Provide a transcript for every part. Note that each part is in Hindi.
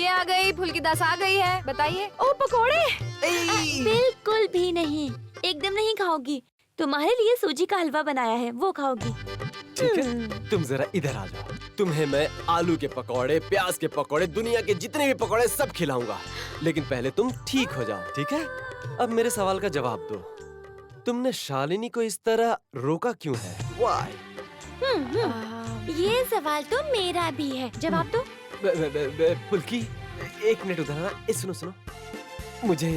ये आ गई, फुल्की दास आ गई है। बताइए। ओ पकोड़े। बिल्कुल भी नहीं, एकदम नहीं खाओगी। तुम्हारे लिए सूजी का हलवा बनाया है, वो खाओगी। ठीक है, तुम जरा इधर आ जाओ। तुम्हें मैं आलू के पकौड़े, प्याज के पकौड़े, दुनिया के जितने भी पकौड़े सब खिलाऊंगा। लेकिन पहले तुम ठीक हो जाओ, ठीक है? अब मेरे सवाल का जवाब दो। तुमने शालिनी को इस तरह रोका क्यों है? Why? ये सवाल तो मेरा भी है, जवाब दो। फुल्की, एक मिनट उधर आना। सुनो सुनो, मुझे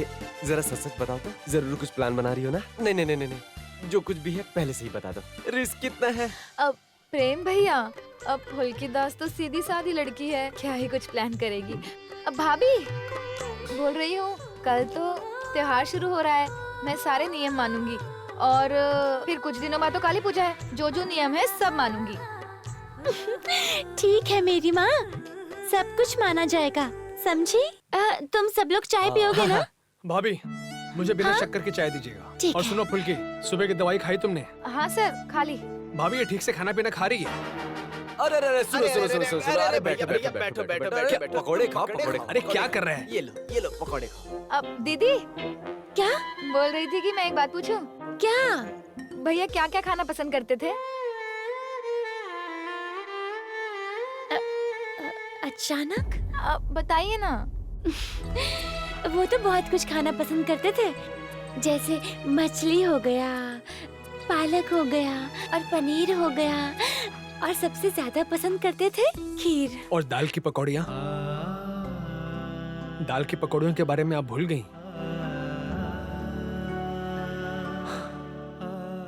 जरा सच सच बताओ तो, जरूर कुछ प्लान बना रही हो ना? नहीं नहीं नहीं नहीं, जो कुछ भी है पहले से ही बता दो। रिस्क कितना है? अब प्रेम भैया, अब फुल्की दास तो सीधी सादी लड़की है, क्या ही कुछ प्लान करेगी। अब भाभी बोल रही हूँ, कल तो त्योहार शुरू हो रहा है, मैं सारे नियम मानूंगी। और फिर कुछ दिनों बाद तो काली पूजा है, जो जो नियम है सब मानूंगी। ठीक है मेरी माँ, सब कुछ माना जाएगा, समझी? तुम सब लोग चाय पियोगे ना? भाभी, मुझे बिना शक्कर की चाय दीजिएगा। ठीक और है। सुनो फुल्की, सुबह की दवाई खाई तुमने? हाँ सर, खा ली। भाभी ये ठीक से खाना पीना खा रही है? अरे अरे सुनो सुनो सुनो सुनो, अरे बैठो बैठो बैठो बैठो, पकौड़े खाओ, पकौड़े खाओ। अरे क्या कर रहे हैं? ये लो पकौड़े खाओ। अब दीदी क्या? बोल रही थी कि मैं एक बात पूछूं, क्या? भैया क्या क्या खाना पसंद करते थे? अचानक? अब बताइए ना। वो तो बहुत कुछ खाना पसंद करते थे, जैसे मछली हो गया, पालक हो गया और पनीर हो गया, और सबसे ज्यादा पसंद करते थे खीर। और दाल की पकौड़ियाँ? दाल की पकौड़ियों के बारे में आप भूल गई।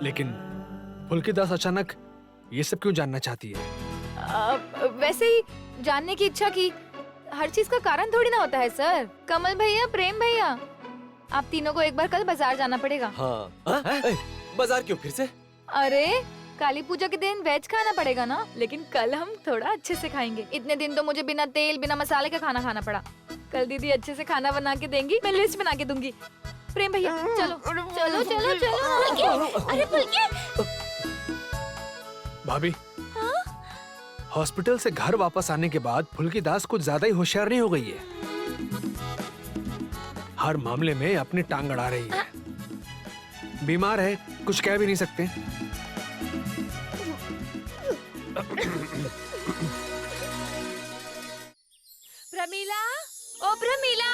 लेकिन फुल्की दास अचानक ये सब क्यों जानना चाहती है? वैसे ही जानने की इच्छा की। हर चीज का कारण थोड़ी ना होता है सर। कमल भैया, प्रेम भैया, आप तीनों को एक बार कल बाजार जाना पड़ेगा। हाँ, बाजार क्यों फिर से? अरे काली पूजा के दिन वेज खाना पड़ेगा ना, लेकिन कल हम थोड़ा अच्छे से खाएंगे। इतने दिन तो मुझे बिना तेल बिना मसाले का खाना खाना पड़ा। कल दीदी अच्छे से खाना बना के देंगी, मैं लिस्ट बना के दूंगी। प्रेम भैया चलो चलो चलो चलो। अरे फुल्की! भाभी, हॉस्पिटल से घर वापस आने के बाद फुल्की दास कुछ ज्यादा ही होशियार नहीं हो गई है। हर मामले में अपनी टांग अड़ा रही है। बीमार है, कुछ कह भी नहीं सकते। प्रमीला, ओ प्रमीला,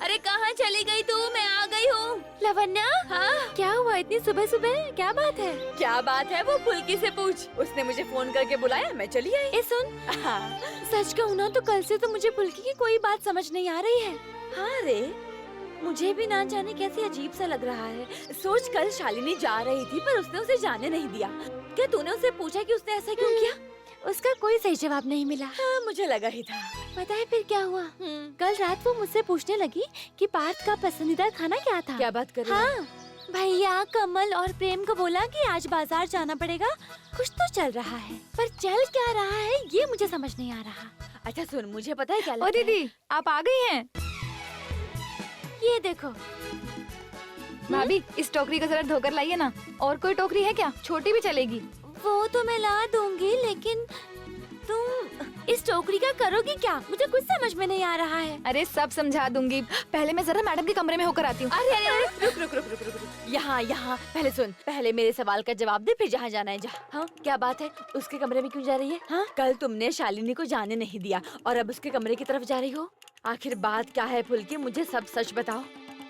अरे कहाँ चली गई तू? मैं आ गई हूँ। लवन्या, हाँ क्या हुआ इतनी सुबह सुबह? क्या बात है? क्या बात है वो फुल्की से पूछ। उसने मुझे फोन करके बुलाया, मैं चली आई। ए सुन, सच कहूँ ना तो कल से तो मुझे फुल्की की कोई बात समझ नहीं आ रही है। हाँ रे, मुझे भी ना जाने कैसे अजीब सा लग रहा है। सोच कल शालिनी जा रही थी पर उसने उसे जाने नहीं दिया। क्या तूने उससे पूछा कि उसने ऐसा क्यों किया? उसका कोई सही जवाब नहीं मिला। हाँ, मुझे लगा ही था। पता है फिर क्या हुआ? कल रात वो मुझसे पूछने लगी कि पार्थ का पसंदीदा खाना क्या था। क्या बात कर रही है? हाँ, भैया, कमल और प्रेम को बोला कि आज बाजार जाना पड़ेगा। कुछ तो चल रहा है, पर चल क्या रहा है ये मुझे समझ नहीं आ रहा। अच्छा सुन, मुझे पता है क्या ओ लगता है। दीदी आप आ गई हैं। ये देखो भाभी, इस टोकरी को जरा धोकर लाइए ना। और कोई टोकरी है क्या? छोटी भी चलेगी। वो तो मैं ला दूंगी, लेकिन तुम इस टोकरी का करोगी क्या? मुझे कुछ समझ में नहीं आ रहा है। अरे सब समझा दूंगी, पहले मैं जरा मैडम के कमरे में होकर आती हूँ। अरे अरे अरे, रुक रुक रुक रुक रुक रुक। यहाँ पहले सुन, पहले मेरे सवाल का जवाब दे, फिर जहाँ जाना है जा। हाँ क्या बात है, उसके कमरे में क्यों जा रही है? हाँ, कल तुमने शालिनी को जाने नहीं दिया और अब उसके कमरे की तरफ जा रही हो। आखिर बात क्या है फुल्की, मुझे सब सच बताओ।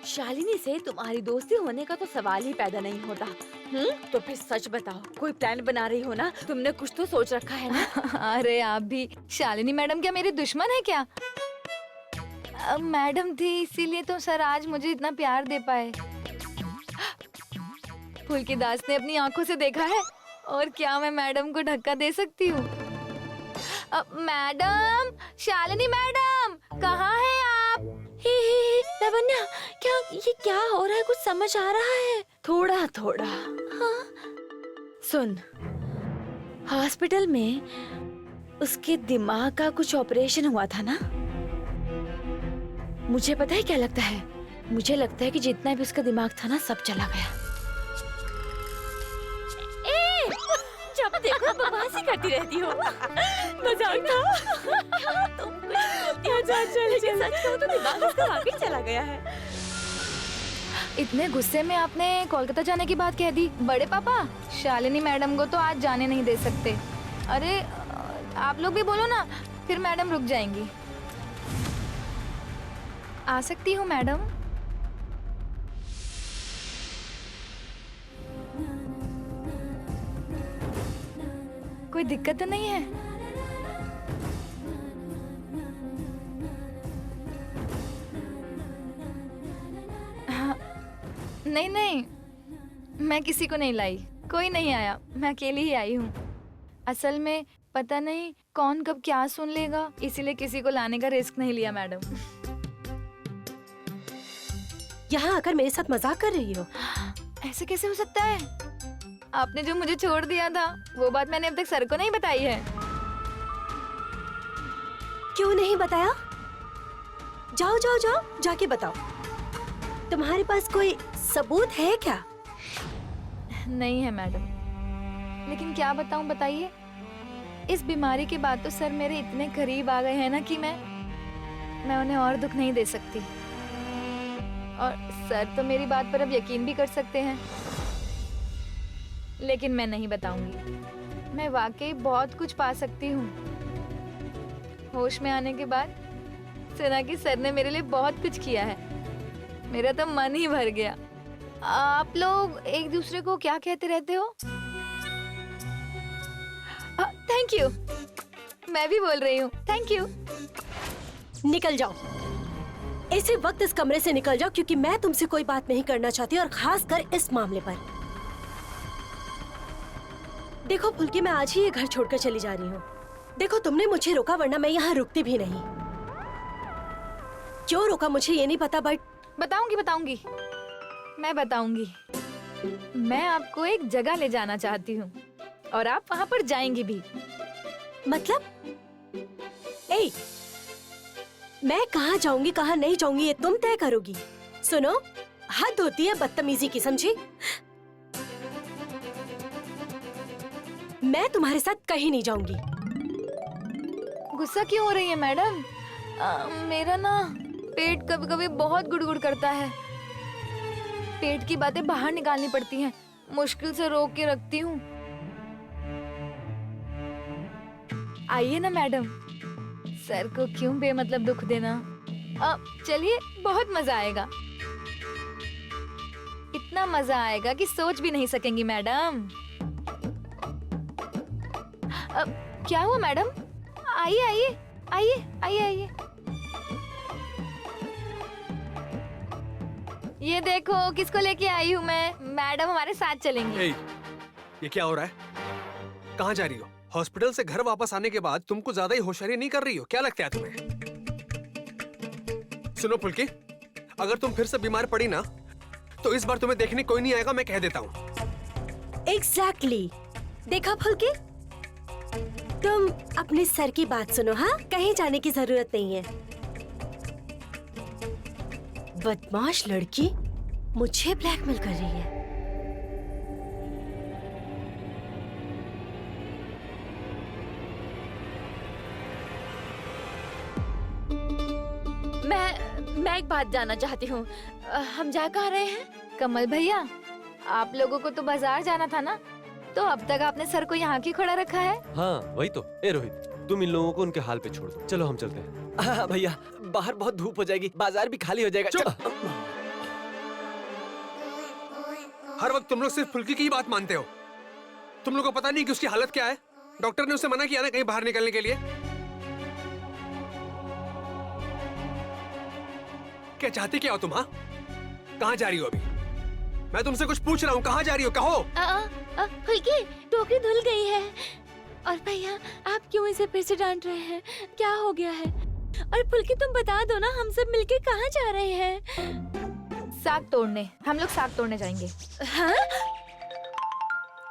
शालिनी से तुम्हारी दोस्ती होने का तो सवाल ही पैदा नहीं होता। तो फिर सच बताओ, कोई प्लान बना रही हो ना? तुमने कुछ तो सोच रखा है ना? अरे आप भी, शालिनी मैडम क्या मेरी दुश्मन है क्या? मैडम थी इसीलिए तो सर आज मुझे इतना प्यार दे पाए। फुल्की दास ने अपनी आंखों से देखा है, और क्या मैं मैडम को धक्का दे सकती हूँ? मैडम, शालिनी मैडम, कहाँ है आप? हे लवन्या, क्या हो रहा है? कुछ समझ आ रहा है? थोड़ा थोड़ा। हाँ? सुन, हॉस्पिटल में उसके दिमाग का कुछ ऑपरेशन हुआ था ना? मुझे पता है क्या लगता है, मुझे लगता है कि जितना भी उसका दिमाग था ना, सब चला गया। जब देखो बकवास ही करती रहती हो। मजाक था। तुम कुछ बोलती हो लेकिन सच कहूं तो दिमाग उसका वाकई चला गया है। इतने गुस्से में आपने कोलकाता जाने की बात कह दी। बड़े पापा, शालिनी मैडम को तो आज जाने नहीं दे सकते। अरे आप लोग भी बोलो ना, फिर मैडम रुक जाएंगी। आ सकती हूँ मैडम? कोई दिक्कत तो नहीं है? हाँ, नहीं नहीं, मैं किसी को नहीं लाई, कोई नहीं आया, मैं अकेली ही आई हूँ। असल में पता नहीं कौन कब क्या सुन लेगा, इसीलिए किसी को लाने का रिस्क नहीं लिया मैडम। यहाँ आकर मेरे साथ मजाक कर रही हो? ऐसे कैसे हो सकता है? आपने जो मुझे छोड़ दिया था वो बात मैंने अब तक सर को नहीं बताई है। क्यों नहीं बताया? जाओ जाओ जाओ, जाके बताओ। तुम्हारे पास कोई सबूत है क्या? नहीं है मैडम, लेकिन क्या बताऊं, बताइए। इस बीमारी के बाद तो सर मेरे इतने करीब आ गए हैं ना कि मैं उन्हें और दुख नहीं दे सकती। और सर तो मेरी बात पर अब यकीन भी कर सकते हैं, लेकिन मैं नहीं बताऊंगी। मैं वाकई बहुत कुछ पा सकती हूँ। होश में आने के बाद सुना कि सर ने मेरे लिए बहुत कुछ किया है, मेरा तो मन ही भर गया। आप लोग एक दूसरे को क्या कहते रहते हो? Thank you. मैं भी बोल रही हूँ थैंक यू। निकल जाओ, इसी वक्त इस कमरे से निकल जाओ, क्योंकि मैं तुमसे कोई बात नहीं करना चाहती, और खास कर इस मामले पर। देखो फुल्की, मैं आज ही ये घर छोड़कर चली जा रही हूँ। देखो तुमने मुझे रोका, वरना मैं यहाँ रुकती भी नहीं। क्यों रोका मुझे ये नहीं पता, बट बताऊंगी, मैं बताऊंगी। मैं आपको एक जगह ले जाना चाहती हूँ और आप वहाँ पर जाएंगी भी। मतलब ए, मैं कहाँ जाऊंगी कहाँ नहीं जाऊंगी ये तुम तय करोगी। सुनो, हद होती है बदतमीजी की, समझी? मैं तुम्हारे साथ कहीं नहीं जाऊंगी। गुस्सा क्यों हो रही है मैडम? मेरा ना पेट कभी कभी बहुत गुड़गुड़ करता है। पेट की बातें बाहर निकालनी पड़ती हैं, मुश्किल से रोक के रखती हूँ। आइए ना मैडम, सर को क्यों बेमतलब दुख देना। चलिए, बहुत मजा आएगा। इतना मजा आएगा कि सोच भी नहीं सकेंगी मैडम। क्या हुआ मैडम? आइए आइए आइए आइए आइए। ये देखो किसको लेके आई हूँ मैं। मैडम हमारे साथ चलेंगी। ये क्या हो रहा है? कहाँ जा रही हो? हॉस्पिटल से घर वापस आने के बाद तुमको ज्यादा ही होशियारी नहीं कर रही हो? क्या लगता है तुम्हें? सुनो फुल्की, अगर तुम फिर से बीमार पड़ी ना, तो इस बार तुम्हें देखने कोई नहीं आएगा, मैं कह देता हूँ। एग्जैक्टली। देखा फुल्की, तुम अपने सर की बात सुनो। हाँ, कहीं जाने की जरूरत नहीं है। बदमाश लड़की मुझे ब्लैकमेल कर रही है। मैं एक बात जानना चाहती हूँ, हम जा कहाँ रहे हैं? कमल भैया, आप लोगों को तो बाजार जाना था ना, तो अब तक आपने सर को यहाँ क्यों खड़ा रखा है? हाँ वही तो। ए रोहित, तुम इन लोगों को उनके हाल पे छोड़ दो। चलो हम चलते हैं। भैया, बाहर बहुत धूप हो जाएगी, बाजार भी खाली हो जाएगा। चुप! हर वक्त तुम लोग सिर्फ फुल्की की ही बात मानते हो। तुम लोग को पता नहीं कि उसकी हालत क्या है? डॉक्टर ने उसे मना किया ना कहीं बाहर निकलने के लिए। क्या चाहती क्या हो तुम? हाँ, कहाँ जा रही हो अभी? मैं तुमसे कुछ पूछ रहा हूँ, कहाँ जा रही हो? कहो। फुल्की, टोकरी धुल गई है। और भैया, आप क्यों इसे फिर से डांट रहे हैं? क्या हो गया है? और फुल्की, तुम बता दो ना, हम सब मिलके कहाँ जा रहे हैं? साग तोड़ने। हम लोग साग तोड़ने जाएंगे। हाँ?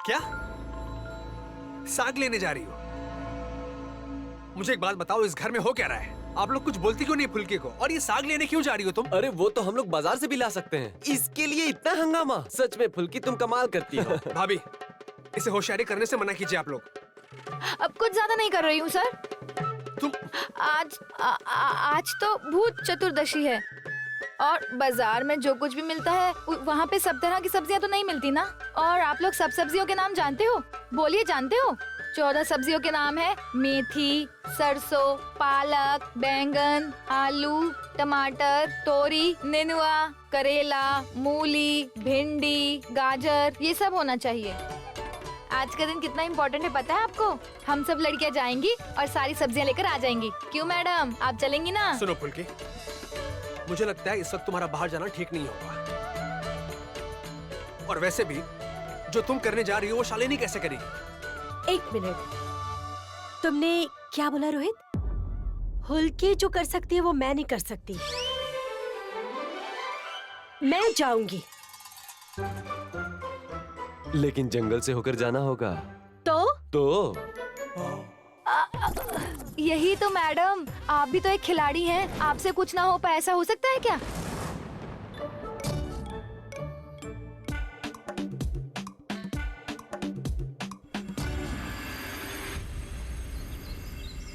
क्या? साग लेने जा रही हो? मुझे एक बात बताओ, इस घर में हो क्या रहा है? आप लोग कुछ बोलती क्यों नहीं फुल्की को? और ये साग लेने क्यों जा रही हो तुम? अरे वो तो हम लोग बाजार से भी ला सकते हैं, इसके लिए इतना हंगामा? सच में फुल्की तुम कमाल करती हो। भाभी, इसे होशियारी करने से मना कीजिए आप लोग। अब कुछ ज्यादा नहीं कर रही हूँ सर। तुम आज तो भूत चतुर्दशी है और बाजार में जो कुछ भी मिलता है वहाँ पे सब तरह की सब्जियाँ तो नहीं मिलती ना। और आप लोग सब सब्जियों के नाम जानते हो? बोलिए, जानते हो? 14 सब्जियों के नाम है मेथी, सरसों, पालक, बैंगन, आलू, टमाटर, तोरी, नेनुआ, करेला, मूली, भिंडी, गाजर, ये सब होना चाहिए। आज का दिन कितना इम्पोर्टेंट है पता है आपको? हम सब लड़कियां जाएंगी और सारी सब्जियां लेकर आ जाएंगी। क्यों मैडम, आप चलेंगी ना? सुनो फुल्की, मुझे लगता है इस वक्त तुम्हारा बाहर जाना ठीक नहीं होगा। और वैसे भी जो तुम करने जा रही हो वो शालिनी कैसे करेगी? 1 मिनट, तुमने क्या बोला रोहित? हुल्के जो कर सकती है वो मैं नहीं कर सकती। मैं जाऊंगी। लेकिन जंगल से होकर जाना होगा। तो यही तो मैडम, आप भी तो एक खिलाड़ी हैं। आपसे कुछ ना हो पाए, ऐसा हो सकता है क्या?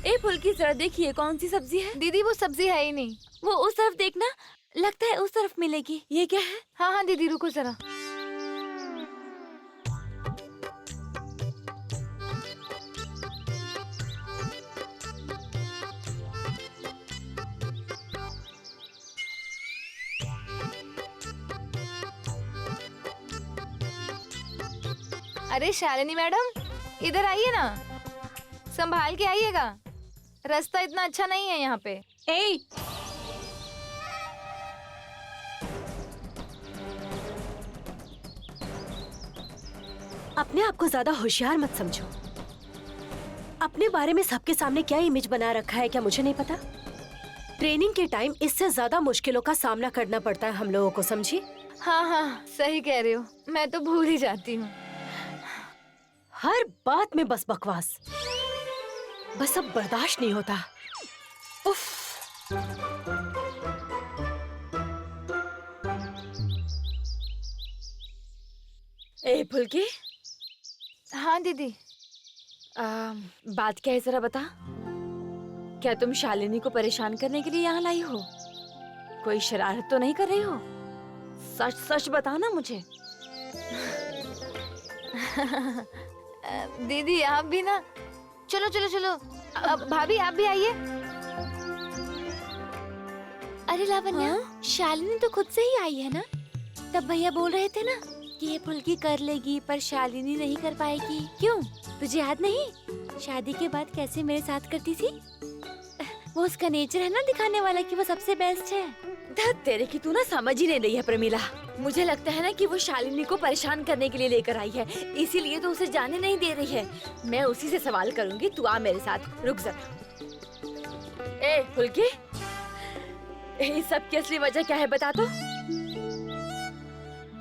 ए फुल्की, जरा देखिए कौन सी सब्जी है। दीदी वो सब्जी है ही नहीं। वो उस तरफ देखना, लगता है उस तरफ मिलेगी। ये क्या है? हाँ हाँ दीदी, रुको जरा। अरे शालिनी मैडम, इधर आइए ना, संभाल के आइएगा। रास्ता इतना अच्छा नहीं है यहाँ पे। ए, अपने आप को ज्यादा होशियार मत समझो। अपने बारे में सबके सामने क्या इमेज बना रखा है क्या मुझे नहीं पता। ट्रेनिंग के टाइम इससे ज्यादा मुश्किलों का सामना करना पड़ता है हम लोगों को, समझी? हाँ हाँ सही कह रहे हो, मैं तो भूल ही जाती हूँ। हर बात में बस बकवास, बस अब बर्दाश्त नहीं होता। उफ। ए फुल्की, हाँ दीदी। बात क्या है जरा बता। क्या तुम शालिनी को परेशान करने के लिए यहाँ लाई हो? कोई शरारत तो नहीं कर रही हो? सच सच बता ना मुझे। दीदी आप भी ना, चलो चलो चलो। भाभी आप भी आइए। अरे लावण्या, शालिनी तो खुद से ही आई है ना। तब भैया बोल रहे थे ना कि ये फुल्की कर लेगी पर शालिनी नहीं कर पाएगी। क्यों, तुझे याद नहीं शादी के बाद कैसे मेरे साथ करती थी? वो उसका नेचर है ना दिखाने वाला कि वो सबसे बेस्ट है। धत तेरे की, तू ना समझ ही नहीं रही है प्रमीला। मुझे लगता है ना कि वो शालिनी को परेशान करने के लिए लेकर आई है, इसीलिए तो उसे जाने नहीं दे रही है। मैं उसी से सवाल करूंगी, तू आ मेरे साथ। रुक जरा। ए फुल्की, इस सब की असली वजह क्या है बता तो।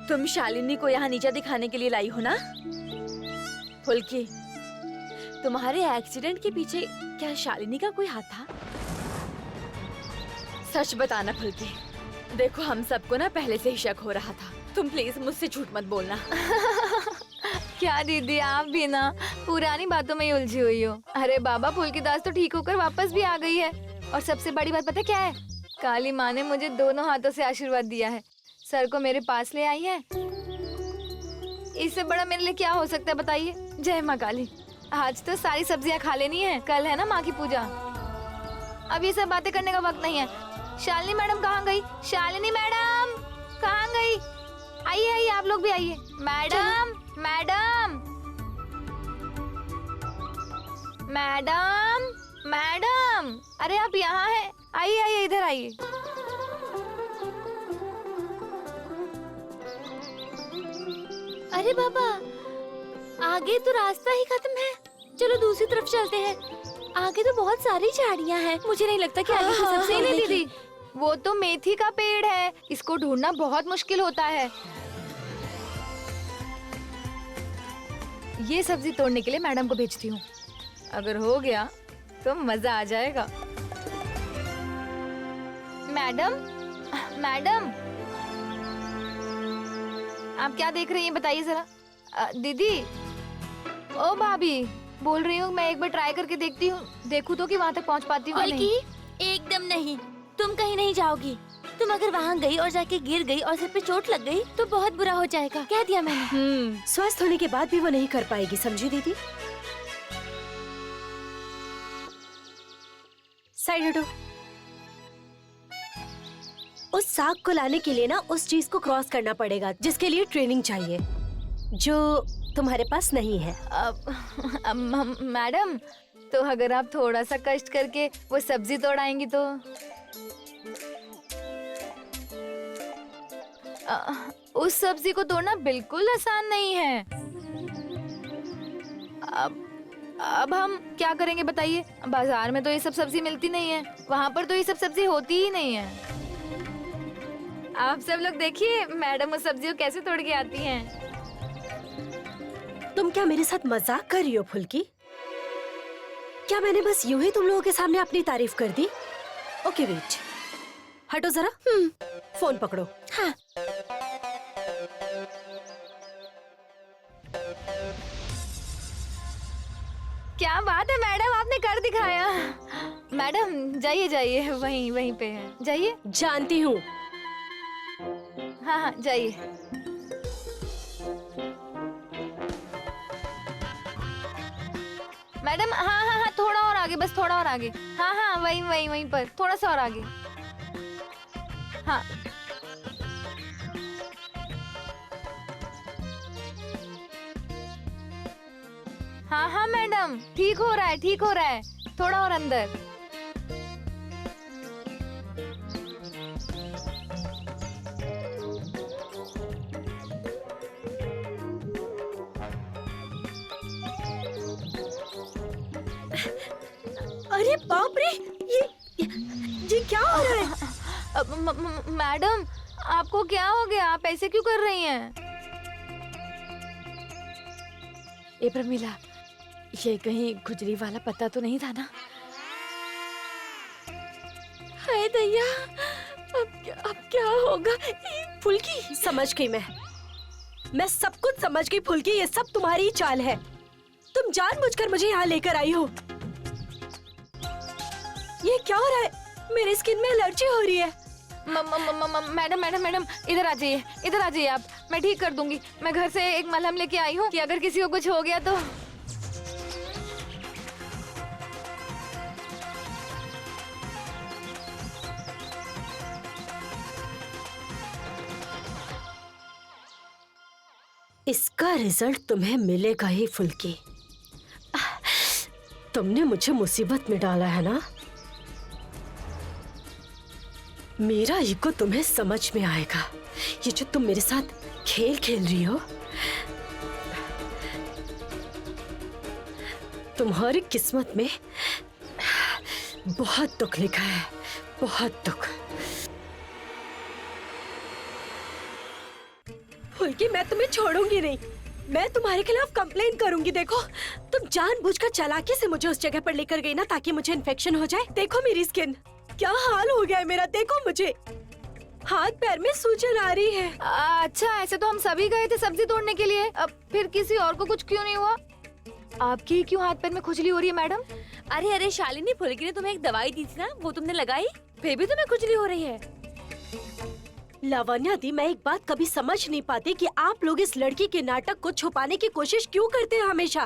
तुम शालिनी को यहाँ नीचा दिखाने के लिए लाई हो ना? फुल्की, तुम्हारे एक्सीडेंट के पीछे क्या शालिनी का कोई हाथ था? सच बताना फुल्की। देखो हम सबको ना पहले से ही शक हो रहा था। तुम प्लीज मुझसे झूठ मत बोलना। क्या दीदी, आप भी ना पुरानी बातों में ही उलझी हुई हो। अरे बाबा, फुल्कीदास तो ठीक होकर वापस भी आ गई है। और सबसे बड़ी बात पता क्या है? काली माँ ने मुझे दोनों हाथों से आशीर्वाद दिया है। सर को मेरे पास ले आई है। इससे बड़ा मेरे लिए क्या हो सकता है बताइए? जय माँ काली। आज तो सारी सब्जियाँ खा लेनी है, कल है ना माँ की पूजा। अब ये सब बातें करने का वक्त नहीं है। शालिनी मैडम कहाँ गई? शालिनी मैडम कहाँ गई? आइए आइए, आप लोग भी आइए। मैडम मैडम मैडम मैडम, अरे आप यहाँ हैं? आइए आइए, इधर आइए। अरे बाबा, आगे तो रास्ता ही खत्म है। चलो दूसरी तरफ चलते हैं। आगे तो बहुत सारी झाड़ियाँ हैं। मुझे नहीं लगता कि आगे कोई सब्जी नहीं मिलेगी। दीदी, वो तो मेथी का पेड़ है, इसको ढूंढना बहुत मुश्किल होता है। ये सब्जी तोड़ने के लिए मैडम को भेजती हूँ। अगर हो गया तो मजा आ जाएगा। मैडम मैडम, आप क्या देख रही हैं बताइए जरा। दीदी, ओ भाभी, बोल रही हूँ मैं एक बार ट्राई करके देखती हूँ, देखूँ तो कि वहाँ तक पहुँच पाती हूँ या नहीं। फुल्की एकदम नहीं, तुम कहीं नहीं जाओगी। तुम अगर वहाँ गई और जाके गिर गई और सिर पे चोट लग गई तो बहुत बुरा हो जाएगा, कह दिया मैंने। स्वस्थ होने के बाद भी वो नहीं कर पाएगी, समझी दीदी? साइड हटो। उस साग को लाने के लिए ना उस चीज को क्रॉस करना पड़ेगा जिसके लिए ट्रेनिंग चाहिए, जो तुम्हारे पास नहीं है। मैडम, तो अगर आप थोड़ा सा कष्ट करके वो सब्जी तोड़ाएंगी तो उस सब्जी को तोड़ना बिल्कुल आसान नहीं है। अब हम क्या करेंगे बताइए? बाजार में तो ये सब सब्जी मिलती नहीं है, वहाँ पर तो ये सब सब्जी होती ही नहीं है। आप सब लोग देखिए मैडम उस सब्जी को कैसे तोड़ के आती हैं। तुम क्या मेरे साथ मजाक कर रही हो फुल्की? क्या मैंने बस यूं ही तुम लोगों के सामने अपनी तारीफ कर दी? ओके वेट, हटो जरा। फोन पकड़ो। हाँ। क्या बात है मैडम, आपने कर दिखाया। मैडम जाइए जाइए, वहीं वहीं पे है, जाइए। जानती हूँ। हाँ हाँ जाइए। मैडम हाँ हाँ हाँ, थोड़ा और आगे, बस थोड़ा और आगे। हाँ हाँ वहीं वहीं वहीं पर, थोड़ा सा और आगे। हाँ हाँ हाँ मैडम, ठीक हो रहा है, ठीक हो रहा है, थोड़ा और अंदर। अरे बाप रे, ये क्या हो रहा है? मैडम आपको क्या हो गया? आप ऐसे क्यों कर रही हैं? ए प्रमीला, ये कहीं खुजली वाला पत्ता तो नहीं था ना? हाय दैया, अब क्या होगा? फुल्की, समझ गई मैं सब कुछ समझ गई फुल्की, ये सब तुम्हारी ही चाल है। तुम जानबूझकर मुझे यहाँ लेकर आई हो। ये क्या हो रहा है? मेरी स्किन में एलर्जी हो रही है। मैडम मैडम मैडम, इधर आ जाइए, इधर आ जाइए आप, मैं ठीक कर दूंगी। मैं घर से एक मलहम लेके आई हूँ कि अगर किसी को कुछ हो गया तो। इसका रिजल्ट तुम्हें मिलेगा ही फुल्की। तुमने मुझे मुसीबत में डाला है ना? मेरा ईगो तुम्हें समझ में आएगा। ये जो तुम मेरे साथ खेल खेल रही हो, तुम्हारी किस्मत में बहुत दुख लिखा है, बहुत दुख। फुल्की, मैं तुम्हें छोड़ूंगी नहीं। मैं तुम्हारे खिलाफ कंप्लेन करूंगी। देखो, तुम जानबूझकर चालाकी से मुझे उस जगह पर लेकर गई ना ताकि मुझे इन्फेक्शन हो जाए। देखो मेरी स्किन, क्या हाल हो गया है मेरा। देखो मुझे हाथ पैर में सूजन आ रही है। अच्छा, ऐसे तो हम सभी गए थे सब्जी तोड़ने के लिए, अब फिर किसी और को कुछ क्यों नहीं हुआ? आपकी क्यों हाथ पैर में खुजली हो रही है मैडम? अरे अरे शालिनी, फुल्की ने तुम्हें एक दवाई दी थी ना, वो तुमने लगाई, फिर भी तुम्हें खुजली हो रही है। लावण्या दी, मैं एक बात कभी समझ नहीं पाती कि आप लोग इस लड़की के नाटक को छुपाने की कोशिश क्यों करते हैं हमेशा।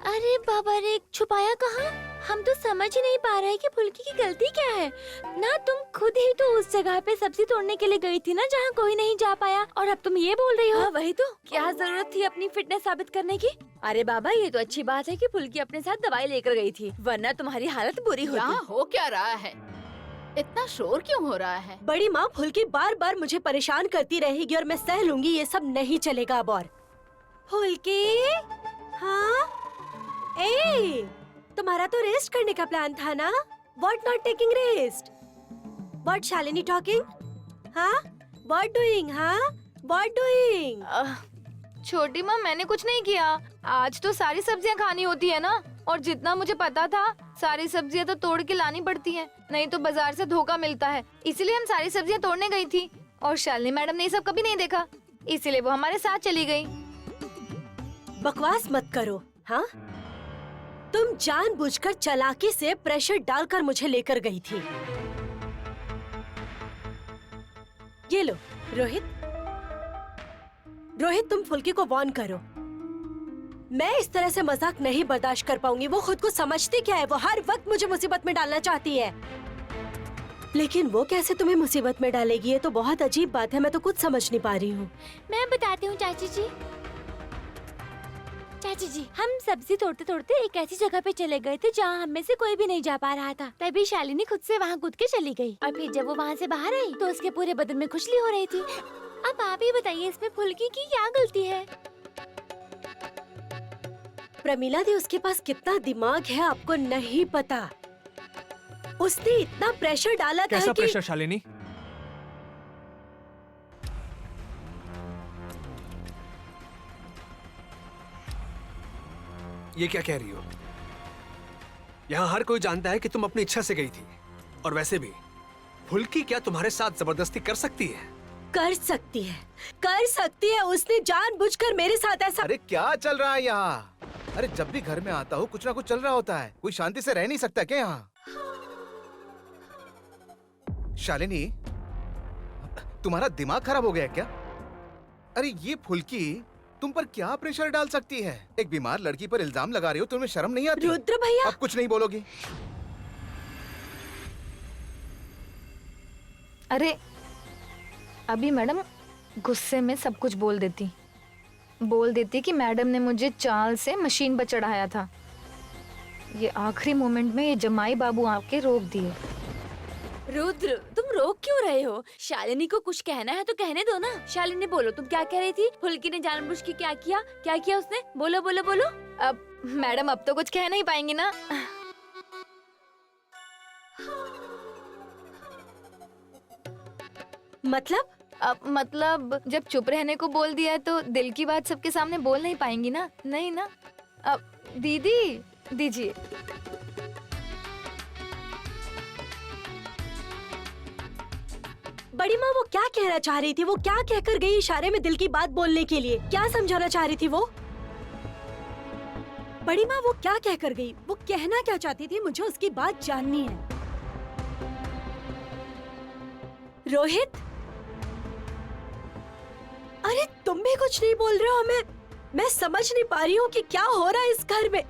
अरे बाबा रे, छुपाया कहाँ? हम तो समझ ही नहीं पा रहे कि फुल्की की गलती क्या है ना। तुम खुद ही तो उस जगह पे सब्जी तोड़ने के लिए गई थी ना जहाँ कोई नहीं जा पाया, और अब तुम ये बोल रही हो। हाँ वही तो, क्या जरूरत थी अपनी फिटनेस साबित करने की? अरे बाबा, ये तो अच्छी बात है कि फुल्की अपने साथ दवाई लेकर गई थी, वरना तुम्हारी हालत बुरी होती। यहाँ हो क्या रहा है? इतना शोर क्यों हो रहा है? बड़ी माँ, फुल्की बार बार मुझे परेशान करती रहेगी और मैं सह लूंगी। ये सब नहीं चलेगा अब और। फुल्की, हाँ? ए, तुम्हारा तो रेस्ट करने का प्लान था ना? What not taking rest? What Shalini talking? हाँ? What doing? हाँ? What doing? छोटी माँ, मैंने कुछ नहीं किया। आज तो सारी सब्जियाँ खानी होती है ना, और जितना मुझे पता था सारी सब्जियाँ तो तोड़ के लानी पड़ती हैं, नहीं तो बाजार से धोखा मिलता है। इसीलिए हम सारी सब्जियाँ तोड़ने गई थी, और शालिनी मैडम ने ये सब कभी नहीं देखा, इसीलिए वो हमारे साथ चली गई। बकवास मत करो। हाँ, तुम जानबूझकर चालाकी से प्रेशर डालकर मुझे लेकर गई थी। ये लो रोहित, रोहित तुम फुल्की को वार्न करो। मैं इस तरह से मजाक नहीं बर्दाश्त कर पाऊंगी। वो खुद को समझती क्या है? वो हर वक्त मुझे मुसीबत में डालना चाहती है। लेकिन वो कैसे तुम्हें मुसीबत में डालेगी? ये तो बहुत अजीब बात है। मैं तो कुछ समझ नहीं पा रही हूँ। मैं बताती हूँ चाची जी। चाची जी, हम सब्जी तोड़ते तोड़ते एक ऐसी जगह पे चले गए थे जहाँ हम में से कोई भी नहीं जा पा रहा था। तभी शालिनी खुद से वहाँ कूद के चली गई और फिर जब वो वहाँ से बाहर आई तो उसके पूरे बदन में खुजली हो रही थी। अब आप ही बताइए इसमें फुल्की की क्या गलती है? प्रमीला दी, उसके पास कितना दिमाग है आपको नहीं पता। उसने इतना प्रेशर डाला था कैसा कि प्रेशर शालिनी? ये क्या कह रही हो? यहाँ हर कोई जानता है कि तुम अपनी इच्छा से गई थी। और वैसे भी फुल्की क्या तुम्हारे साथ जबरदस्ती कर सकती है? कर सकती है, कर सकती है। उसने जानबूझकर मेरे साथ ऐसा। अरे क्या चल रहा है यहाँ? अरे जब भी घर में आता हूँ कुछ ना कुछ चल रहा होता है। कोई शांति से रह नहीं सकता क्या यहाँ? शालिनी, तुम्हारा दिमाग खराब हो गया क्या? अरे ये फुल्की तुम पर क्या प्रेशर डाल सकती है? एक बीमार लड़की पर इल्जाम लगा रही हो, तुम्हें शर्म नहीं आती? रुद्र भैया, अब कुछ नहीं बोलोगी? अरे अभी मैडम गुस्से में सब कुछ बोल देती कि मैडम ने मुझे चाल से मशीन पर चढ़ाया था। ये आखिरी मोमेंट में ये जमाई बाबू आके रोक दिए। रुद्र, तुम रोक क्यों रहे हो? शालिनी को कुछ कहना है तो कहने दो ना। शालिनी बोलो, तुम क्या कह रही थी? फुल्की ने जानबूझ के क्या किया? क्या किया उसने? बोलो बोलो बोलो। अब मैडम अब तो कुछ कह नहीं पाएंगी ना। मतलब? अब मतलब जब चुप रहने को बोल दिया है तो दिल की बात सबके सामने बोल नहीं पाएंगी ना। नहीं ना। अब दीदी दीजिए। बड़ी माँ वो क्या कहना चाह रही थी? वो क्या कहकर गई इशारे में दिल की बात बोलने के लिए? क्या समझाना चाह रही थी वो? बड़ी माँ वो क्या कहकर गई? वो कहना क्या चाहती थी? मुझे उसकी बात जाननी है। रोहित, अरे तुम भी कुछ नहीं बोल रहे हो। मैं समझ नहीं पा रही हूँ कि क्या हो रहा है इस घर में।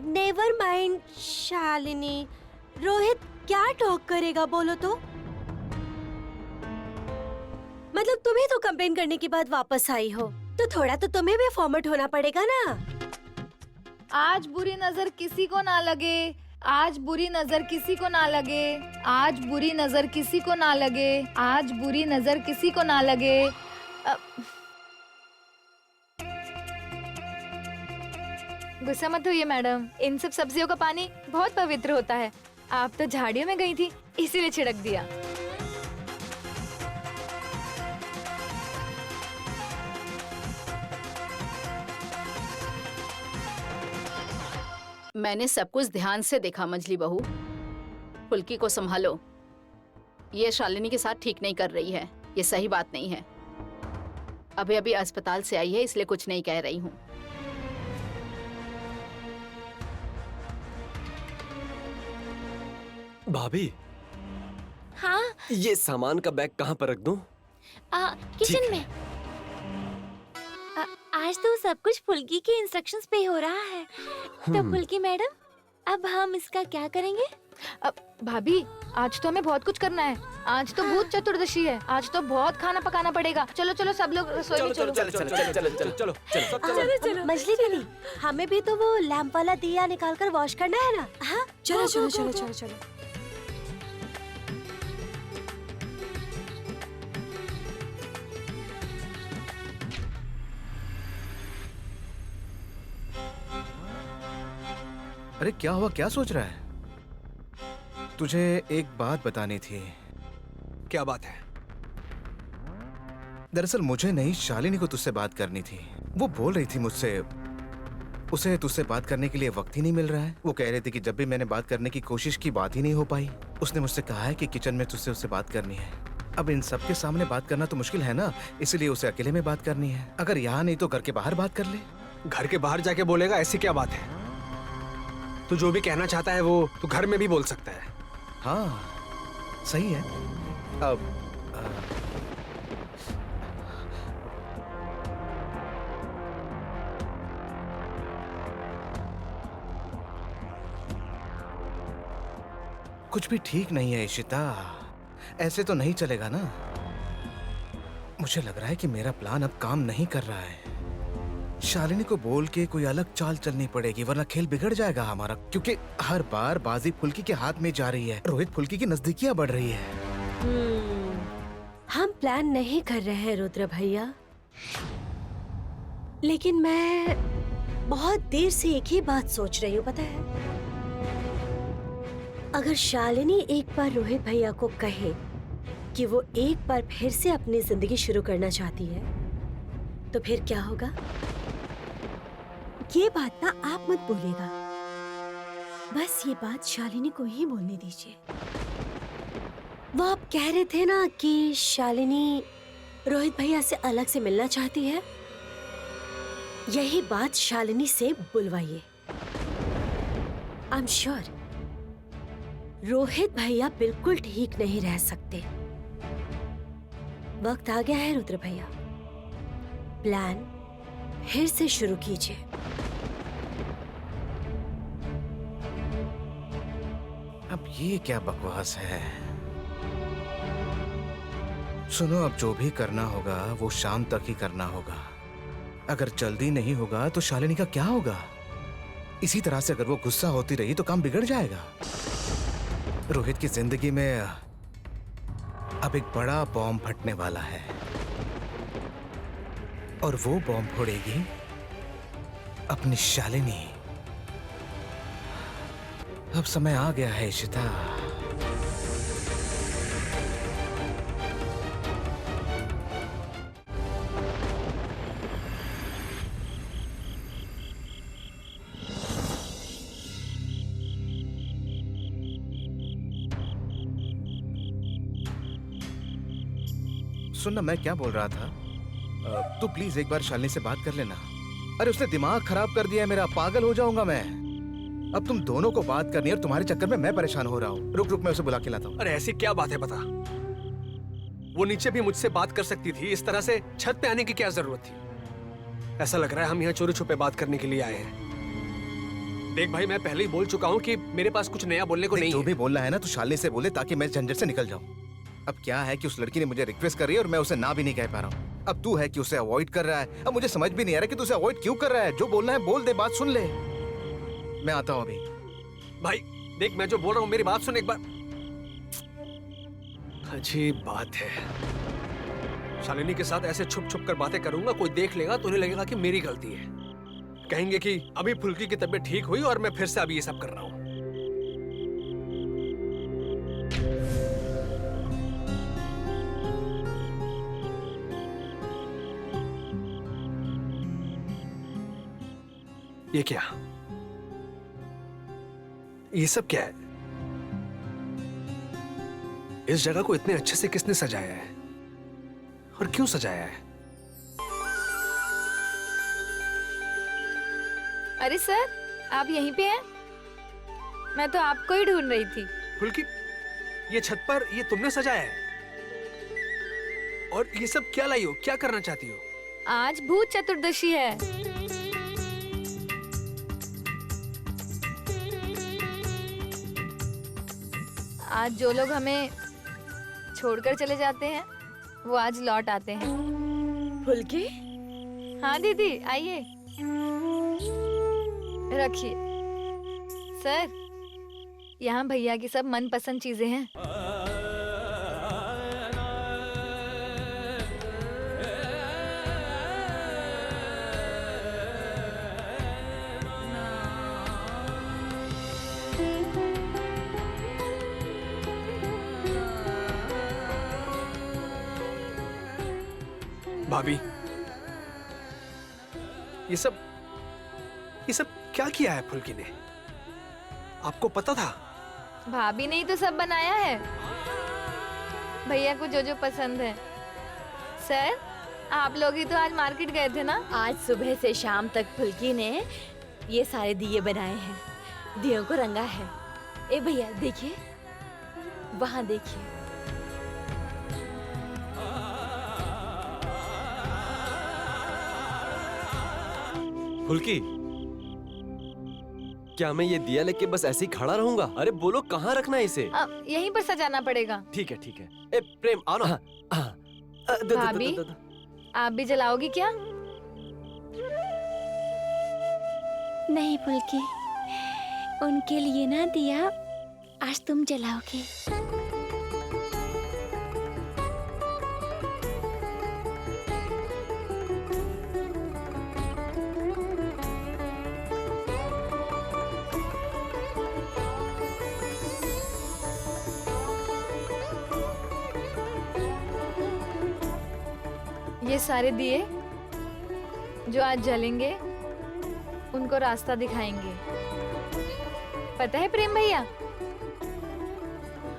Never mind Shalini. रोहित क्या टॉक करेगा बोलो तो? मतलब तुम्हें तो कंप्लेन करने के बाद वापस आई हो तो थोड़ा तो तुम्हें भी फॉर्मेट होना पड़ेगा ना। आज बुरी नजर किसी को ना लगे, आज बुरी नजर किसी को ना लगे, आज बुरी नजर किसी को ना लगे, आज बुरी नजर किसी को ना लगे। गुस्सा मत होइए मैडम, इन सब सब्जियों का पानी बहुत पवित्र होता है। आप तो झाड़ियों में गई थी इसीलिए छिड़क दिया। मैंने सब कुछ ध्यान से देखा मंजली बहू। फुल्की को संभालो। ये शालिनी के साथ ठीक नहीं कर रही है। ये सही बात नहीं है। अभी अभी अस्पताल से आई है इसलिए कुछ नहीं कह रही हूँ। भाभी, हाँ, ये सामान का बैग कहाँ पर रख दूं? किचन में। आज तो सब कुछ फुल्की के इंस्ट्रक्शंस पे हो रहा है। तो फुल्की मैडम, अब हम इसका क्या करेंगे? अब भाभी आज तो हमें बहुत कुछ करना है। आज तो भूत चतुर्दशी है। आज तो बहुत खाना पकाना पड़ेगा। चलो चलो सब लोग रसोई में चलो। चलो मछली दीदी, हमें भी तो वो लैंप वाला दिया निकाल कर वॉश करना है ना। हाँ चलो चलो चलो चलो चलो। अरे क्या हुआ? क्या सोच रहा है? तुझे एक बात बतानी थी। क्या बात है? दरअसल मुझे नहीं, शालिनी को तुझसे बात करनी थी। वो बोल रही थी मुझसे उसे तुझसे बात करने के लिए वक्त ही नहीं मिल रहा है। वो कह रही थी कि जब भी मैंने बात करने की कोशिश की बात ही नहीं हो पाई। उसने मुझसे कहा है कि किचन में तुझसे उससे बात करनी है। अब इन सब के सामने बात करना तो मुश्किल है ना, इसलिए उसे अकेले में बात करनी है। अगर यहाँ नहीं तो घर के बाहर बात कर ले। घर के बाहर जाके बोलेगा, ऐसी क्या बात है? तू जो भी कहना चाहता है वो तू घर में भी बोल सकता है। हाँ सही है। अब कुछ भी ठीक नहीं है इशिता, ऐसे तो नहीं चलेगा ना। मुझे लग रहा है कि मेरा प्लान अब काम नहीं कर रहा है। शालिनी को बोल के कोई अलग चाल चलनी पड़ेगी, वरना खेल बिगड़ जाएगा हमारा। क्योंकि हर बार बाजी फुल्की के हाथ में जा रही है, रोहित फुल्की की नजदीकियां बढ़ रही है। हम प्लान नहीं कर रहे हैं रुद्र भैया, लेकिन मैं बहुत देर से एक ही बात सोच रही हूँ, पता है? अगर शालिनी एक बार रोहित भैया को कहे कि वो एक बार फिर से अपनी जिंदगी शुरू करना चाहती है, तो फिर क्या होगा? ये बात ना आप मत बोलिएगा, बस ये बात शालिनी को ही बोलने दीजिए। वो आप कह रहे थे ना कि शालिनी रोहित भैया से अलग से मिलना चाहती है, यही बात शालिनी से बुलवाइए। आई एम श्योर रोहित भैया बिल्कुल ठीक नहीं रह सकते। वक्त आ गया है रुद्र भैया, प्लान फिर से शुरू कीजिए। अब ये क्या बकवास है? सुनो, अब जो भी करना होगा वो शाम तक ही करना होगा। अगर जल्दी नहीं होगा तो शालिनी का क्या होगा? इसी तरह से अगर वो गुस्सा होती रही तो काम बिगड़ जाएगा। रोहित की जिंदगी में अब एक बड़ा बॉम्ब फटने वाला है, और वो बॉम्ब फोड़ेगी अपनी शालिनी। अब समय आ गया है इशिता। सुनना, मैं क्या बोल रहा था, तू प्लीज एक बार शालिनी से बात कर लेना। अरे उसने दिमाग खराब कर दिया है मेरा, पागल हो जाऊंगा मैं। अब तुम दोनों को बात करनी है और तुम्हारे चक्कर में मैं परेशान हो रहा हूँ। रुक रुक, मैं उसे बुला के लाता हूँ। अरे ऐसी क्या बात है बता? वो नीचे भी मुझसे बात कर सकती थी, इस तरह से छत पे आने की क्या जरूरत थी? ऐसा लग रहा है हम यहाँ चोरी छुपे बात करने के लिए आए हैं। देख भाई, मैं पहले ही बोल चुका हूँ कि मेरे पास कुछ नया बोलने को नहीं जो है। भी बोलना है ना, तो शालिनी से बोले ताकि मैं झंझट से निकल जाऊँ। अब क्या है कि उस लड़की ने मुझे रिक्वेस्ट कर रही है और मैं उसे ना भी नहीं कह पा रहा हूँ। अब तू है कि उसे अवॉइड कर रहा है। अब मुझे समझ भी नहीं आ रहा कि तू उसे अवॉइड क्यों कर रहा है। जो बोलना है बोल दे, बात सुन ले। मैं आता हूँ अभी। भाई देख, मैं जो बोल रहा हूँ मेरी बात सुन एक बार। अजीब बात है, शालिनी के साथ ऐसे छुप छुप कर बातें करूंगा, कोई देख लेगा तो उन्हें लगेगा कि मेरी गलती है। कहेंगे कि अभी फुल्की की तबीयत ठीक हुई और मैं फिर से अभी ये सब कर रहा हूँ। ये क्या? ये सब क्या है? इस जगह को इतने अच्छे से किसने सजाया है और क्यों सजाया है? अरे सर, आप यहीं पे हैं? मैं तो आपको ही ढूंढ रही थी। फुल्की, ये छत पर ये तुमने सजाया है? और ये सब क्या लाई हो? क्या करना चाहती हो? आज भूत चतुर्दशी है। आज जो लोग हमें छोड़कर चले जाते हैं वो आज लौट आते हैं। फुल्की, हाँ दीदी, आइए, रखिए। सर, यहाँ भैया की सब मनपसंद चीजें हैं। भाभी, ये सब क्या किया है फुल्की ने? आपको पता था? भाभी ने ही तो सब बनाया है। भैया को जो जो पसंद है। सर, आप लोग ही तो आज मार्केट गए थे ना? आज सुबह से शाम तक फुल्की ने ये सारे दिए बनाए हैं, दियों को रंगा है। ए भैया देखिए, वहाँ देखिए। फुल्की, क्या मैं ये दिया लेके बस ऐसे ही खड़ा रहूंगा? अरे बोलो कहाँ रखना है इसे? यहीं पर सजाना पड़ेगा। ठीक है ठीक है। ए प्रेम आओ ना। भाभी? आप भी जलाओगी क्या? नहीं फुल्की, उनके लिए ना दिया आज तुम जलाओगे। ये सारे दिए जो आज जलेंगे उनको रास्ता दिखाएंगे। पता है प्रेम भैया,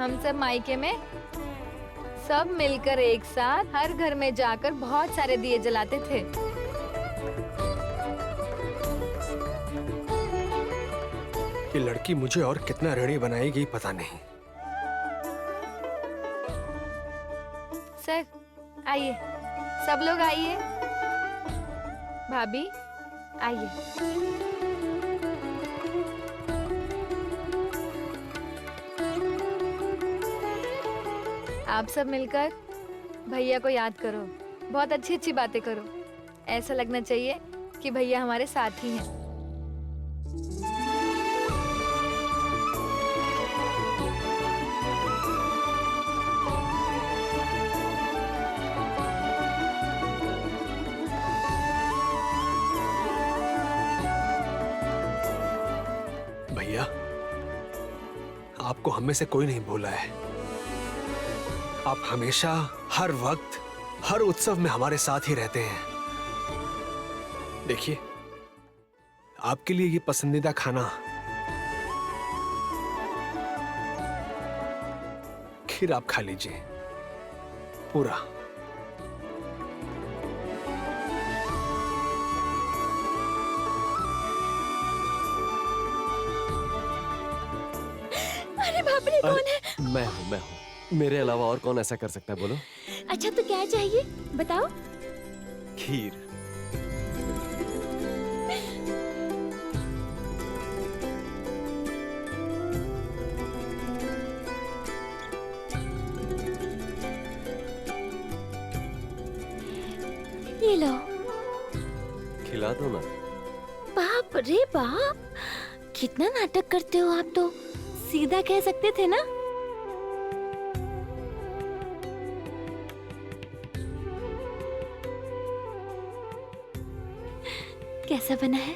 हम सब मायके में सब मिलकर एक साथ हर घर में जाकर बहुत सारे दिए जलाते थे। ये लड़की मुझे और कितना ऋणी बनाएगी पता नहीं। सर आइए, सब लोग आइए। भाभी आइए। आप सब मिलकर भैया को याद करो, बहुत अच्छी अच्छी बातें करो। ऐसा लगना चाहिए कि भैया हमारे साथ ही हैं। भैया, आपको हम में से कोई नहीं भूला है। आप हमेशा, हर वक्त, हर उत्सव में हमारे साथ ही रहते हैं। देखिए, आपके लिए ये पसंदीदा खाना खीर आप खा लीजिए पूरा। अरे बाप रे, कौन है? मैं हूँ। मेरे अलावा और कौन ऐसा कर सकता है बोलो? अच्छा तो क्या चाहिए बताओ? खीर। ये लो। खिला दो ना। बाप रे बाप, कितना नाटक करते हो आप तो। सीधा कह सकते थे ना। कैसा बना है?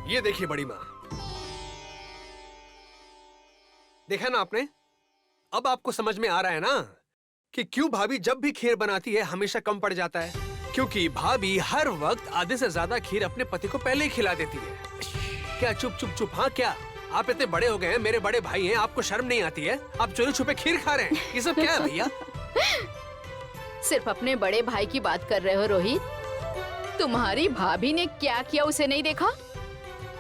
ये देखिए बड़ी माँ, देखा ना आपने? अब आपको समझ में आ रहा है ना कि क्यों भाभी जब भी खीर बनाती है हमेशा कम पड़ जाता है। क्योंकि भाभी हर वक्त आधे से ज्यादा खीर अपने पति को पहले ही खिला देती है। क्या चुप चुप चुप? हाँ क्या? आप इतने बड़े हो गए हैं, मेरे बड़े भाई हैं, आपको शर्म नहीं आती है? आप चोरी छुपे खीर खा रहे हैं, ये सब क्या है भैया? सिर्फ अपने बड़े भाई की बात कर रहे हो रोहित? तुम्हारी भाभी ने क्या किया उसे नहीं देखा?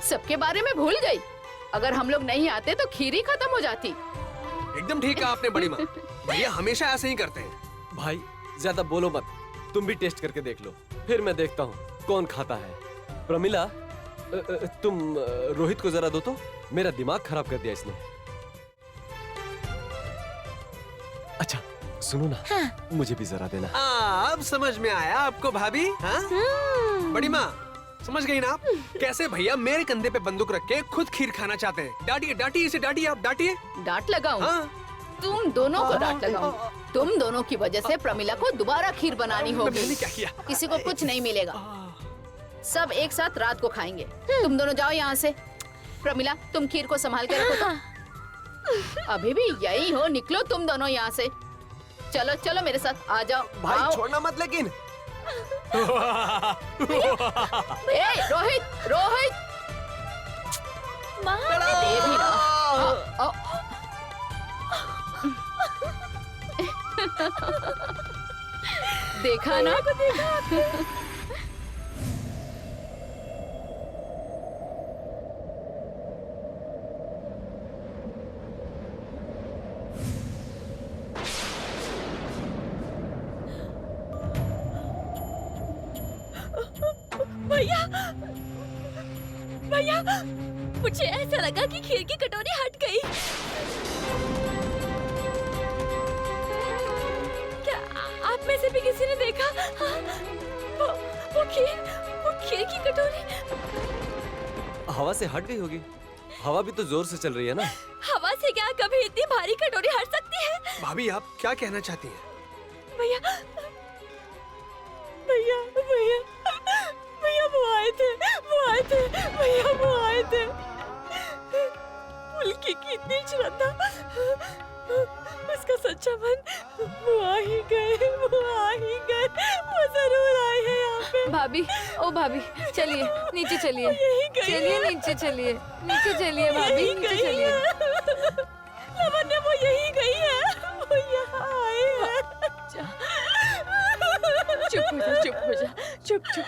सबके बारे में भूल गई। अगर हम लोग नहीं आते तो खीर ही खत्म हो जाती। एकदम ठीक है आपने बड़ी माँ। भैया हमेशा ऐसे ही करते हैं। भाई ज्यादा बोलो मत, तुम भी टेस्ट करके देख लो, फिर मैं देखता हूँ कौन खाता है। प्रमिला, तुम रोहित को जरा दो तो, मेरा दिमाग खराब कर दिया इसने। अच्छा सुनो ना, हाँ। मुझे भी जरा देना। अब समझ में आया आपको भाभी? हाँ? बड़ी माँ समझ गई ना आप? कैसे भैया मेरे कंधे पे बंदूक रख के खुद खीर खाना चाहते हैं। डांटिए डांटिए इसे, डांटिए आप, डांटिए। डांट लगाऊं? हाँ। तुम दोनों को डांट लगाऊं। तुम दोनों की वजह से प्रमिला को दोबारा खीर बनानी होगी। मैंने क्या किया? किसी को कुछ नहीं मिलेगा, सब एक साथ रात को खाएंगे। तुम दोनों जाओ यहाँ से। प्रमिला तुम खीर को संभाल के रखो तो। अभी भी यही हो, निकलो तुम दोनों यहाँ से। चलो चलो मेरे साथ आ जाओ। भाई आओ। छोड़ना मत लेकिन। ए, रोहित रोहित माँ दे भी ना। आओ, आओ। देखा ना? भैया भैया मुझे ऐसा लगा कि खीर की कटोरी हट गई। क्या आप में से भी किसी ने देखा? हाँ, वो खीर की कटोरी हवा से हट गई होगी। हवा भी तो जोर से चल रही है ना। हवा से क्या कभी इतनी भारी कटोरी हट सकती है? भाभी आप क्या कहना चाहती हैं? भैया भैया भैया भैया वो आए थे भैया वो आए थे। फुल्की की इतनी श्रद्धा, उसका सच्चा मन, वो आ ही गए वो जरूर आए हैं यहाँ पे। भाभी, ओ भाभी, चलिए नीचे चलिए, यही गई चलिए है। नीचे चलिए, नीचे चलिए भाभी, यही नीचे गई चलिए। है। लावण्य वो यही गई है, वो यहाँ आए हैं। चुप हो जा, चुप हो जा, चुप चुप।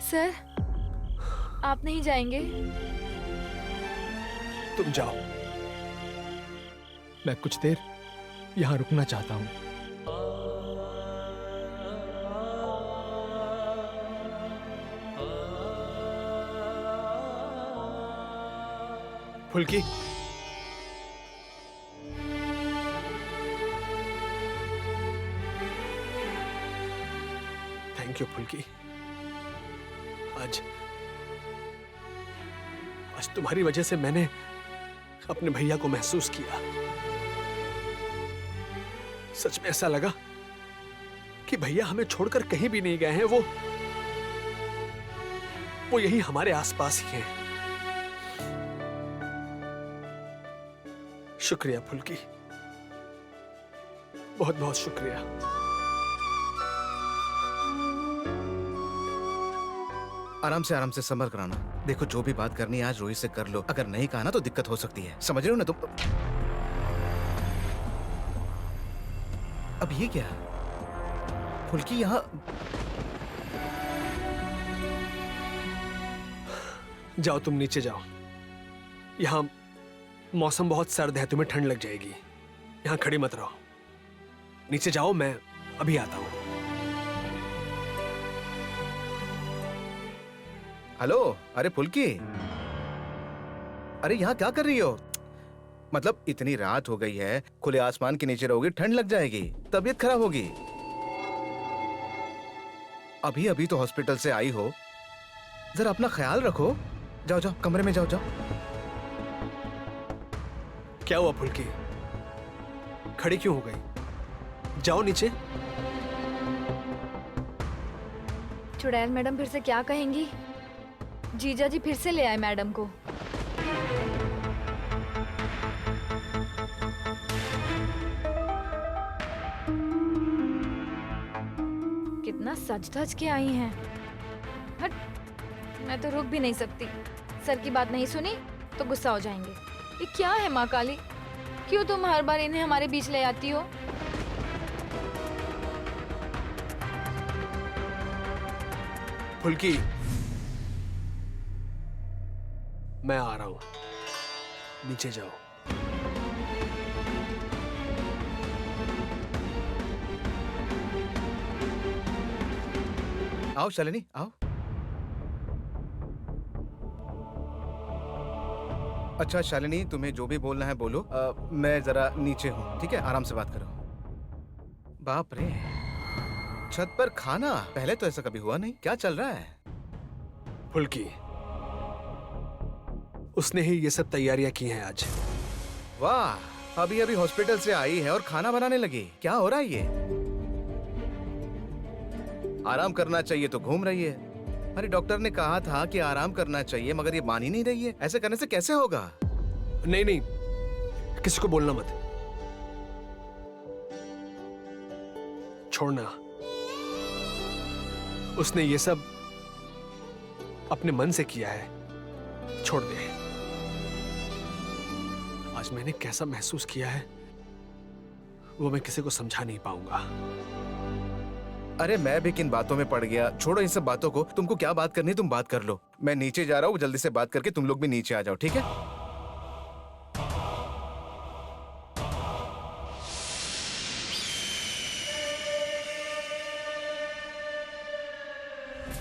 सर, आप नहीं जाएंगे? तुम जाओ, मैं कुछ देर यहाँ रुकना चाहता हूँ। फुल्की, थैंक यू फुल्की। आज तुम्हारी वजह से मैंने अपने भैया को महसूस किया। सच में ऐसा लगा कि भैया हमें छोड़कर कहीं भी नहीं गए हैं। वो यही हमारे आसपास ही हैं। शुक्रिया फुल्की, बहुत बहुत शुक्रिया। आराम से संभल कराना। देखो जो भी बात करनी है आज रोहित से कर लो। अगर नहीं कहा ना तो दिक्कत हो सकती है, समझ रहे हो ना तुम? अब ये क्या? फुल्की यहाँ जाओ, तुम नीचे जाओ। यहाँ मौसम बहुत सर्द है, तुम्हें ठंड लग जाएगी। यहाँ खड़ी मत रहो, नीचे जाओ, मैं अभी आता हूँ। हेलो, अरे फुल्की, अरे यहाँ क्या कर रही हो? मतलब इतनी रात हो गई है, खुले आसमान के नीचे रहोगी, ठंड लग जाएगी, तबीयत खराब होगी। अभी अभी तो हॉस्पिटल से आई हो, जरा अपना ख्याल रखो। जाओ जाओ, कमरे में जाओ जाओ। क्या हुआ फुल्की, खड़ी क्यों हो गई? जाओ नीचे। चुड़ैल मैडम फिर से क्या कहेंगी? जीजा जी फिर से ले आए मैडम को। कितना सज धज के आई हैं। हट, मैं तो रुक भी नहीं सकती। सर की बात नहीं सुनी तो गुस्सा हो जाएंगे। ये क्या है माँ काली, क्यों तुम हर बार इन्हें हमारे बीच ले आती हो? फुल्की, मैं आ रहा हूं, नीचे जाओ। आओ शालिनी, आओ। अच्छा शालिनी, तुम्हें जो भी बोलना है बोलो। मैं जरा नीचे हूँ, ठीक है? आराम से बात करो। बाप रे, छत पर खाना, पहले तो ऐसा कभी हुआ नहीं। क्या चल रहा है? फुल्की, उसने ही ये सब तैयारियां की हैं आज। वाह, अभी अभी हॉस्पिटल से आई है और खाना बनाने लगी। क्या हो रहा है ये? आराम करना चाहिए तो घूम रही है। अरे डॉक्टर ने कहा था कि आराम करना चाहिए, मगर ये मान ही नहीं रही है। ऐसे करने से कैसे होगा? नहीं नहीं, किसी को बोलना मत। छोड़ना। उसने ये सब अपने मन से किया है। छोड़ दे। आज मैंने कैसा महसूस किया है वो मैं किसी को समझा नहीं पाऊंगा। अरे मैं भी किन बातों में पड़ गया। छोड़ो इन सब बातों को। तुमको क्या बात करनी है तुम बात कर लो। मैं नीचे जा रहा हूँ, जल्दी से बात करके तुम लोग भी नीचे आ जाओ, ठीक है?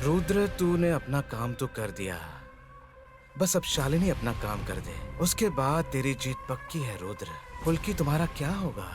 रुद्र, तूने अपना काम तो कर दिया, बस अब शालिनी अपना काम कर दे। उसके बाद तेरी जीत पक्की है रुद्र। फुल्की तुम्हारा क्या होगा?